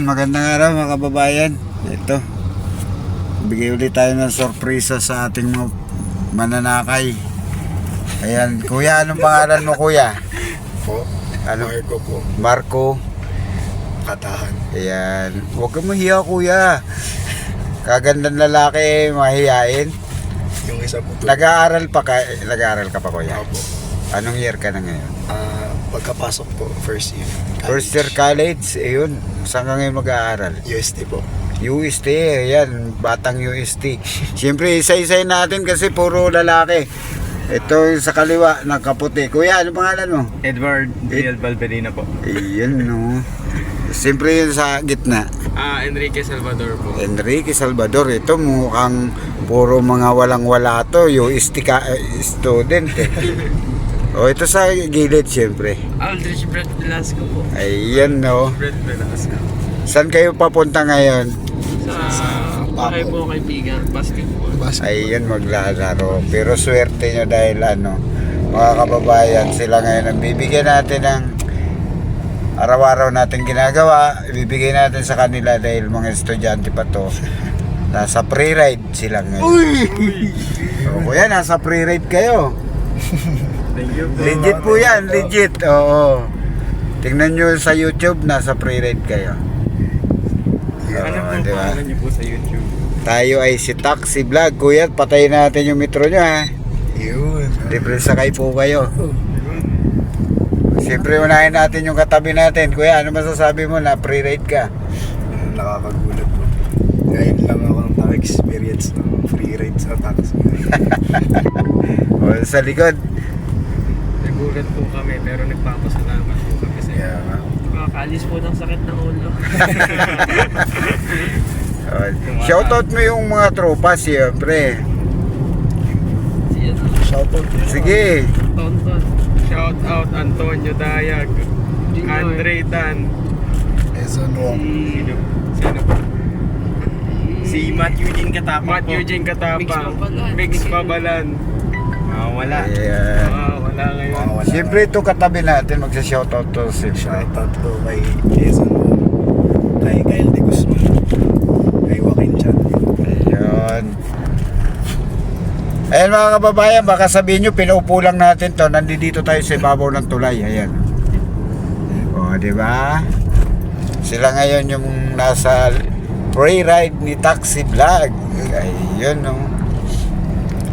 magandang araw mga kababayan. Ito, bigay ulit tayo ng sorpresa sa ating mga mananakay. Ayan, kuya, anong pangalan mo kuya? Po, Ano? Marco po. Marco. Katahan. Ayan, huwag kang mahiya kuya. Kagandang lalaki, mahihain. Yung isa po to. Nag-aaral ka pa kuya? Opo. Anong year ka na ngayon? Pagkapasok po, first year. First year college, ayun. Saan ka ngayon mag-aaral? UST po. UST, ayan, batang UST. Siyempre, isa-isay natin kasi puro lalaki. Ito yung sa kaliwa, nakaputi. Kuya, ano pangalan mo? Edward Riel Valverina po. Ayan, no. Siyempre yun sa gitna. Enrique Salvador po. Enrique Salvador, ito mukhang puro mga walang-wala to. UST student eh. O, ito sa gilid, siyempre. Aldrich Brett Velasco po. Ayan, no. Brett Velasco. Saan kayo papunta ngayon? Sa Pakay po kaibigan, basketball. Ayan, maglalaro. Pero swerte nyo dahil mga kababayan, sila ngayon ang bibigyan natin ng araw-araw natin ginagawa. Ibibigay natin sa kanila dahil mga estudyante pa to. Nasa pre-ride sila ngayon. So, kuya, nasa pre-ride kayo. Thank you po. Legit po yan, legit. Oo. Tingnan nyo sa YouTube, nasa pre-ride kayo. Ano po diba? pangalan niyo po sa YouTube? Tayo ay si Taxi Vlog. Kuya, patayin natin yung metro nyo ha. Yun. Libre sakay po kayo. Siyempre unahin natin yung katabi natin. Kuya, ano masasabi mo na pre-ride ka? Nakakagulat po. Ngayon lang ako naka-experience ng free ride sa taxi. O, sa likod. Nagulat po kami pero nagpapasalamat po kami sa Yeah, nga. Makakaalis po ng sakit ng ulo. O, shoutout mo yung mga tropa siyempre. Shoutout po. Sige. Tonton. Shout out Antonio Dayag. Andre Tan. Quezon Wong. Sino po? Si Matt Eugene Katapang. Matt Eugene Katapang. Mix Pabalan. Wala. Ayan. Wala ngayon. Wala. Siyempre ito katabi natin magsa-shoutout to siyempre. Shoutout po kay Quezon Wong. Kay Kyle De Guzman. Kay Joaquin Chan. Ayun. Ayan mga kababayan, baka sabihin nyo, pinaupo lang natin to. Nandito tayo sa ibabaw ng tulay. Ayan. O, di ba? Sila ngayon yung nasa pre-ride ni Taxi Vlog. Ayun, no.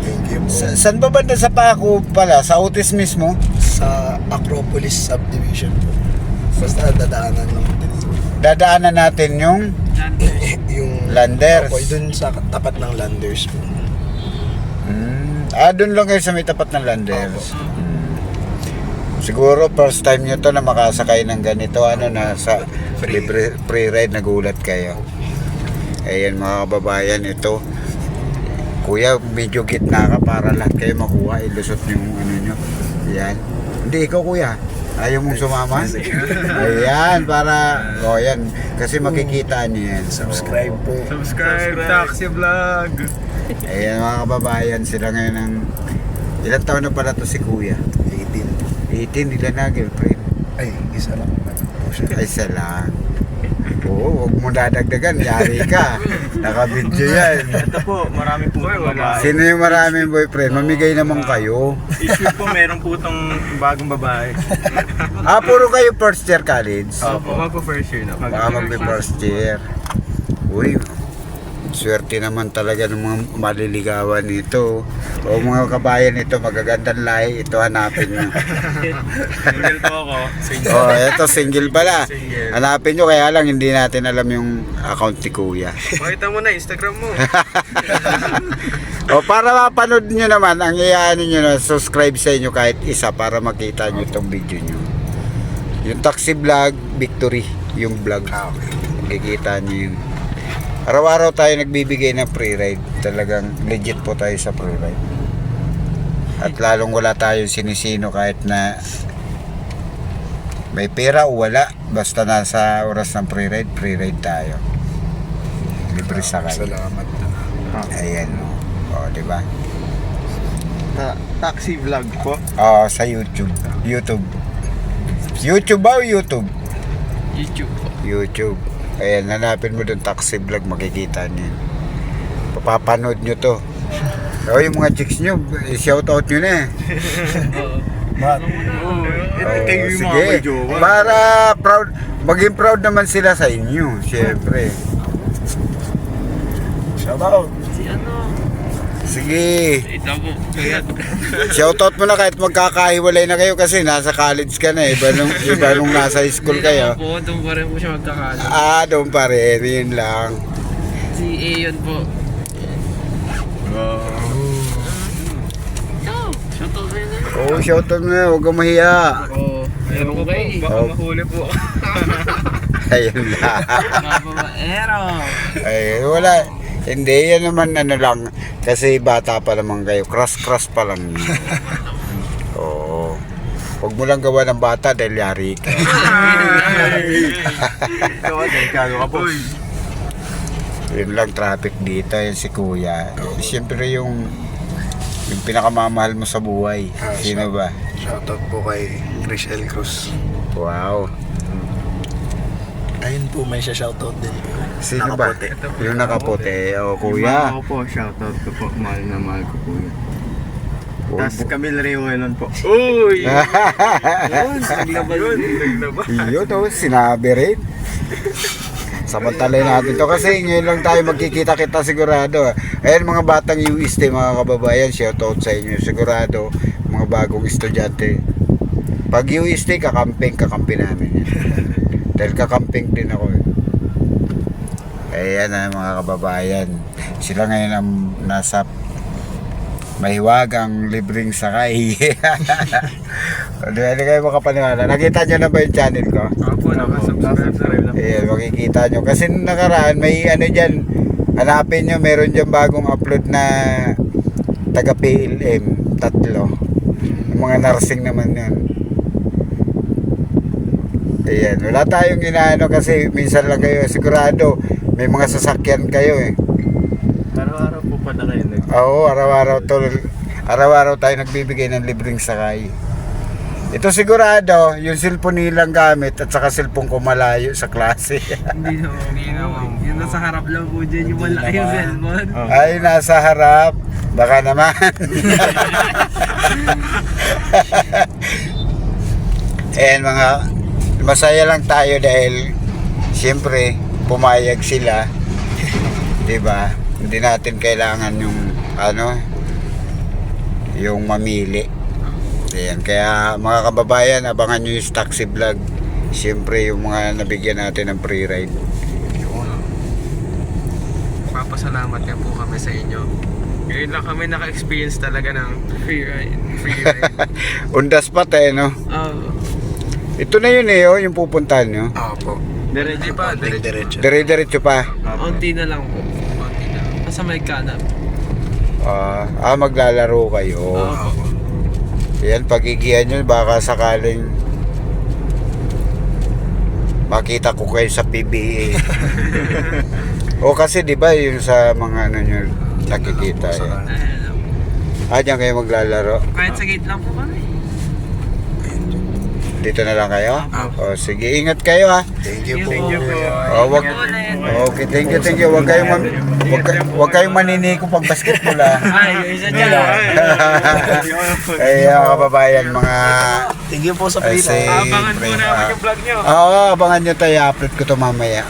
Thank you po. Saan ba banda sa Paco pala? Sa Otis mismo? Sa Acropolis Subdivision po. Basta dadaanan lang din. Dadaanan natin yung Yung Landers. Opo, dun sa tapat ng Landers po. doon lang kayo sa may tapat ng Landers. Siguro first time nyo to na makasakay ng ganito, nasa libre pre-ride, nagulat kayo. Ayan mga kababayan, ito. Kuya, medyo gitna ka para lahat kayo makuha, ilusot yung nyo. Ayan. Hindi, ikaw kuya. Ayaw mong sumama? Ayan, para, yan. Kasi makikita nyo yan. Subscribe po. Subscribe Taxi Vlog. Ayan mga kababayan, sila ngayon ng... Ilang taon na pala to si kuya? 18, ilan na girlfriend? Ay, isa lang po siya. Ay, isa lang. Oo, huwag mo dadagdagan, yari ka. Naka-video yan. Ito po, marami po babae. Sino yung maraming boyfriend? Mamigay naman kayo. Issue po, meron po itong bagong babae. Puro kayo first year college? Opo, magpo first year na. Baka mag-first year. Uy, swerte naman talaga ng mga maliligawan nito. O mga kabayan nito, magagandang lahi, ito hanapin nyo. Single po ako. Oh, eto single pala. Single. Hanapin nyo, kaya lang hindi natin alam yung account ni kuya. Pakita mo na, Instagram mo. O para mapanood nyo naman, ang iyaanin nyo na subscribe sa inyo kahit isa para makita nyo itong video nyo. Yung Taxi Vlog Victory, yung vlog. Makikita nyo yun. Araw-araw tayo nagbibigay ng pre-ride. Talagang legit po tayo sa pre-ride. At lalong wala tayong sinisino kahit na may pera o wala. Basta nasa oras ng pre-ride tayo. Libre sakay. Salamat. Ayan o. O, diba? Taxi Vlog po. Sa YouTube. YouTube ba o YouTube? YouTube po. YouTube. Ayan, hanapin mo doon taxi vlog, makikita niyo. Papapanood nyo to. O yung mga chicks nyo, shout out nyo na eh. Oo. Oh, sige. Para proud, maging proud naman sila sa inyo, syempre. Shout out. Si ano? Sige. Ito po. Kaya, Shoutout mo na kahit magkakahiwalay na kayo kasi nasa college ka na eh. Iba nung nasa school kayo. po, doon pa rin po siya magkakala. Ah, doon pa rin. Yun lang. Si Ayon po. Shoutout na yun. Oo, shoutout mo na. Huwag kang mahiya. Oo. Meron ko kayo. Baka mahuli po. Ayun lang. Babaero. Ay, wala. Hindi, yan naman ano lang. Kasi bata pa naman kayo. Crush pa lang. Oo. Huwag mo lang gawa ng bata dahil yari ka. Delikado ka po. Yun lang traffic dito. Yan si kuya. Siyempre yung pinakamamahal mo sa buhay. Sino ba? Shout out po kay Richelle Cruz. Wow. Ayun po, may siya shoutout din po. Sino ba? Nakaputi. Yung nakaputi. O kuya. Ako po, shoutout ko po. Mahal na mahal ko po yun. Oh, Tapos Camille Rewelon po. Uy! Yun o, sinabi rin. Samantalay natin to kasi ngayon lang tayo magkikita-kita sigurado. Ayan mga batang UST mga kababayan, shoutout sa inyo sigurado. Mga bagong estudyante. Pag UST, kakamping namin yan. Dahil kakamping din ako eh. Ayan na mga kababayan. Sila ngayon ang nasa mahiwagang libreng sakay. Hindi kayo makapaniwala. Nakita nyo na ba yung channel ko? Ako, nakasubscribe na. Ayan, makikita nyo. Kasi nung nakaraan, may ano dyan, hanapin nyo, meron dyan bagong upload na taga PLM, 3. Yung mga nursing naman yan. Ayan, wala tayong inaano kasi minsan lang kayo, sigurado, may mga sasakyan kayo eh. Araw-araw po pa na kayo Oo, araw-araw tayo nagbibigay ng libreng sakay. Ito sigurado, yung cellphone nilang gamit at saka cellphone ko malayo sa klase. Hindi naman. Yun nasa harap lang po dyan. Yung malaki yung cellphone. Ay, nasa harap. Baka naman. Ayan mga, masaya lang tayo dahil siyempre pumayag sila. 'Di ba? Hindi natin kailangan yung ano, yung mamili. Ayan, kaya mga kababayan, abangan nyo yung taxi vlog. Siyempre yung mga nabigyan natin ng free ride. Papasalamat nga po kami sa inyo. Ngayon lang kami naka-experience talaga ng free ride. Free ride. Undas pa tayo, no? Ito na yun eh, oh, yung pupuntahan nyo. Opo. Hindi pa. Diretso. Dire-diretso pa. Unti na lang po. Unti na. Nasa may kanan. Maglalaro kayo. Oo. Yan, pagigihan nyo, baka sakaling makita ko kayo sa PBA. O kasi di ba yung sa mga ano nyo nakikita yan. Diyan kayo maglalaro. Kahit sa gate lang po kami. Dito na lang kayo? O sige, ingat kayo ha. Thank you po. Thank you po. Okay, thank you. Huwag kayong maniniko pag basketball ha. Ay, yung isa dyan. Ay, mga kababayan, mga Thank you po sa free Kasi- ride. Abangan po namin yung vlog nyo. Oo, abangan nyo tayo. I-upload ko to mamaya.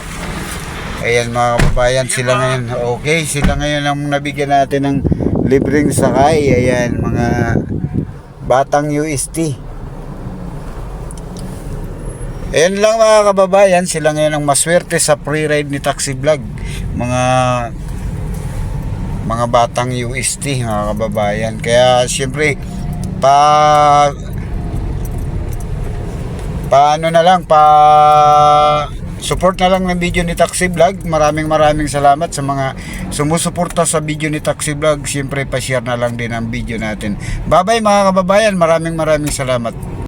Ayan mga kababayan, sila ngayon. Okay, sila ngayon ang nabigyan natin ng libreng sakay. Ayan, mga batang UST. Ayan lang mga kababayan, sila ngayon ang maswerte sa free ride ni Taxi Vlog. Mga batang UST mga kababayan. Kaya siyempre paano na lang support na lang ng video ni Taxi Vlog. Maraming salamat sa mga sumusuporta sa video ni Taxi Vlog. Siyempre pa-share na lang din ang video natin. Bye bye mga kababayan, maraming salamat.